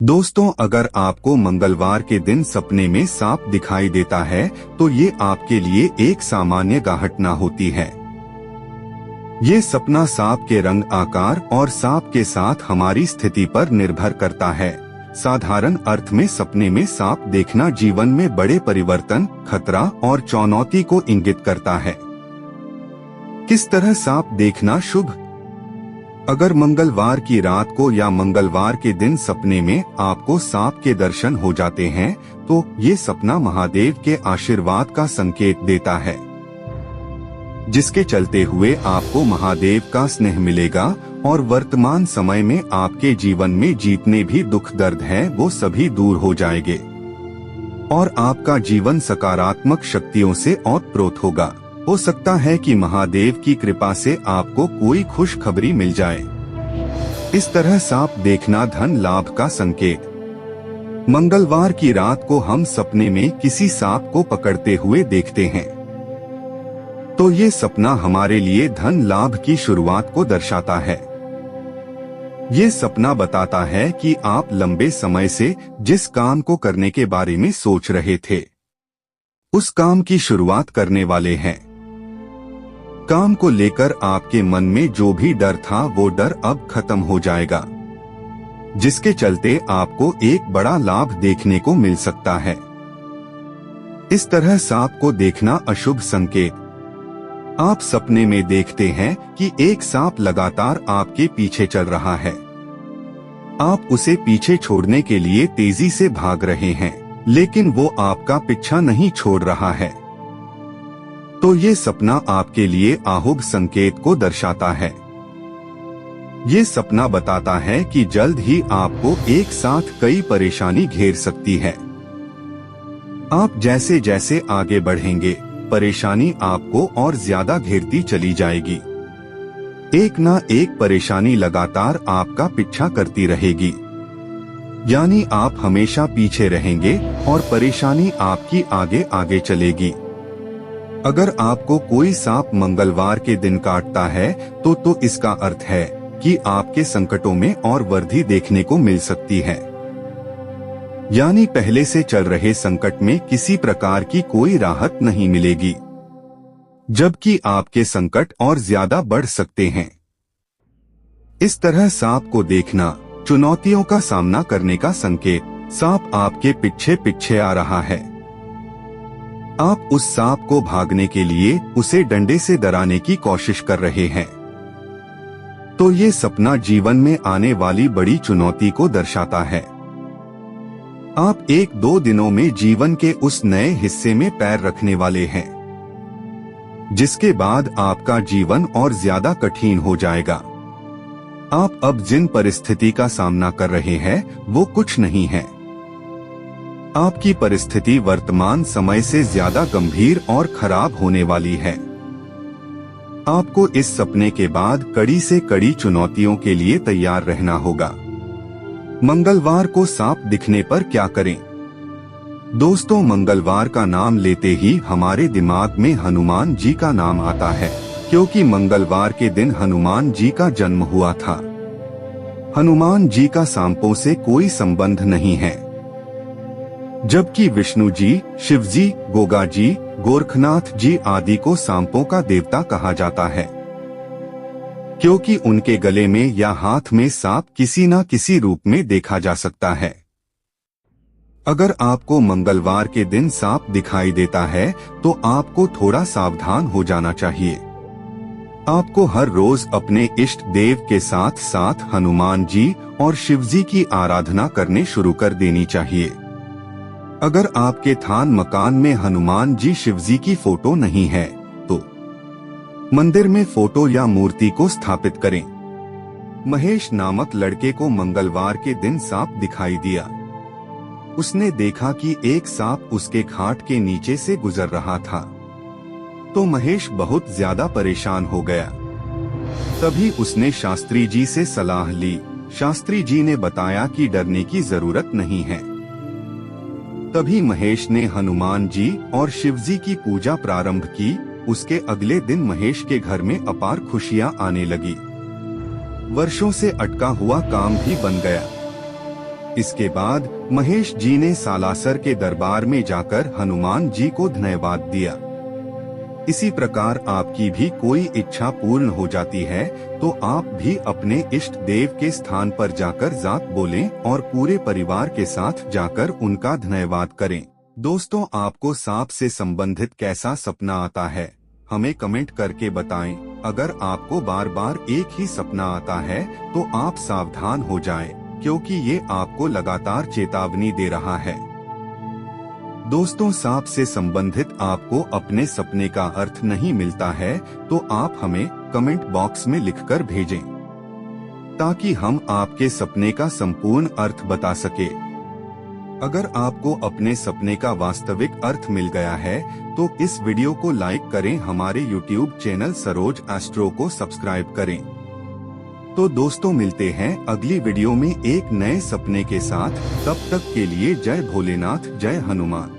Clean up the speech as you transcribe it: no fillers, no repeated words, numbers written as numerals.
दोस्तों, अगर आपको मंगलवार के दिन सपने में सांप दिखाई देता है तो ये आपके लिए एक सामान्य घटना होती है। ये सपना सांप के रंग, आकार और सांप के साथ हमारी स्थिति पर निर्भर करता है। साधारण अर्थ में सपने में सांप देखना जीवन में बड़े परिवर्तन, खतरा और चुनौती को इंगित करता है। किस तरह सांप देखना शुभ? अगर मंगलवार की रात को या मंगलवार के दिन सपने में आपको सांप के दर्शन हो जाते हैं तो ये सपना महादेव के आशीर्वाद का संकेत देता है, जिसके चलते हुए आपको महादेव का स्नेह मिलेगा और वर्तमान समय में आपके जीवन में जितने भी दुख दर्द हैं वो सभी दूर हो जाएंगे और आपका जीवन सकारात्मक शक्तियों से ओतप्रोत होगा। हो सकता है कि महादेव की कृपा से आपको कोई खुशखबरी मिल जाए। इस तरह सांप देखना धन लाभ का संकेत। मंगलवार की रात को हम सपने में किसी सांप को पकड़ते हुए देखते हैं तो ये सपना हमारे लिए धन लाभ की शुरुआत को दर्शाता है। ये सपना बताता है कि आप लंबे समय से जिस काम को करने के बारे में सोच रहे थे उस काम की शुरुआत करने वाले हैं। काम को लेकर आपके मन में जो भी डर था वो डर अब खत्म हो जाएगा, जिसके चलते आपको एक बड़ा लाभ देखने को मिल सकता है। इस तरह सांप को देखना अशुभ संकेत। आप सपने में देखते हैं कि एक सांप लगातार आपके पीछे चल रहा है। आप उसे पीछे छोड़ने के लिए तेजी से भाग रहे हैं, लेकिन वो आपका पीछा नहीं छोड़ रहा है। तो ये सपना आपके लिए अशुभ संकेत को दर्शाता है। ये सपना बताता है कि जल्द ही आपको एक साथ कई परेशानी घेर सकती है। आप जैसे जैसे आगे बढ़ेंगे परेशानी आपको और ज्यादा घेरती चली जाएगी। एक ना एक परेशानी लगातार आपका पीछा करती रहेगी, यानी आप हमेशा पीछे रहेंगे और परेशानी आपकी आगे आगे चलेगी। अगर आपको कोई सांप मंगलवार के दिन काटता है तो इसका अर्थ है कि आपके संकटों में और वृद्धि देखने को मिल सकती है, यानी पहले से चल रहे संकट में किसी प्रकार की कोई राहत नहीं मिलेगी, जबकि आपके संकट और ज्यादा बढ़ सकते हैं। इस तरह सांप को देखना चुनौतियों का सामना करने का संकेत। सांप आपके पीछे पीछे आ रहा है। आप उस सांप को भागने के लिए उसे डंडे से डराने की कोशिश कर रहे हैं। तो ये सपना जीवन में आने वाली बड़ी चुनौती को दर्शाता है। आप 1-2 दिनों में जीवन के उस नए हिस्से में पैर रखने वाले हैं, जिसके बाद आपका जीवन और ज्यादा कठिन हो जाएगा। आप अब जिन परिस्थिति का सामना कर रहे हैं वो कुछ नहीं है। आपकी परिस्थिति वर्तमान समय से ज्यादा गंभीर और खराब होने वाली है। आपको इस सपने के बाद कड़ी से कड़ी चुनौतियों के लिए तैयार रहना होगा। मंगलवार को सांप दिखने पर क्या करें? दोस्तों, मंगलवार का नाम लेते ही हमारे दिमाग में हनुमान जी का नाम आता है, क्योंकि मंगलवार के दिन हनुमान जी का जन्म हुआ था। हनुमान जी का सांपों से कोई संबंध नहीं है, जबकि विष्णु जी, शिव जी, गोगा जी, गोरखनाथ जी आदि को सांपों का देवता कहा जाता है, क्योंकि उनके गले में या हाथ में सांप किसी न किसी रूप में देखा जा सकता है। अगर आपको मंगलवार के दिन सांप दिखाई देता है तो आपको थोड़ा सावधान हो जाना चाहिए। आपको हर रोज अपने इष्ट देव के साथ साथ हनुमान जी और शिव जी की आराधना करने शुरू कर देनी चाहिए। अगर आपके थान मकान में हनुमान जी, शिव जी की फोटो नहीं है तो मंदिर में फोटो या मूर्ति को स्थापित करें। महेश नामक लड़के को मंगलवार के दिन सांप दिखाई दिया। उसने देखा कि एक सांप उसके खाट के नीचे से गुजर रहा था, तो महेश बहुत ज्यादा परेशान हो गया। तभी उसने शास्त्री जी से सलाह ली। शास्त्री जी ने बताया कि डरने की जरूरत नहीं है। तभी महेश ने हनुमान जी और शिव जी की पूजा प्रारंभ की। उसके अगले दिन महेश के घर में अपार खुशियां आने लगी। वर्षों से अटका हुआ काम भी बन गया। इसके बाद महेश जी ने सालासर के दरबार में जाकर हनुमान जी को धन्यवाद दिया। इसी प्रकार आपकी भी कोई इच्छा पूर्ण हो जाती है तो आप भी अपने इष्ट देव के स्थान पर जाकर जाप बोलें और पूरे परिवार के साथ जाकर उनका धन्यवाद करें। दोस्तों, आपको सांप से संबंधित कैसा सपना आता है, हमें कमेंट करके बताएं। अगर आपको बार बार एक ही सपना आता है तो आप सावधान हो जाएं, क्योंकि ये आपको लगातार चेतावनी दे रहा है। दोस्तों, सांप से संबंधित आपको अपने सपने का अर्थ नहीं मिलता है तो आप हमें कमेंट बॉक्स में लिखकर भेजें, ताकि हम आपके सपने का संपूर्ण अर्थ बता सके। अगर आपको अपने सपने का वास्तविक अर्थ मिल गया है तो इस वीडियो को लाइक करें, हमारे YouTube चैनल सरोज एस्ट्रो को सब्सक्राइब करें। तो दोस्तों, मिलते हैं अगली वीडियो में एक नए सपने के साथ। तब तक के लिए जय भोलेनाथ, जय हनुमान।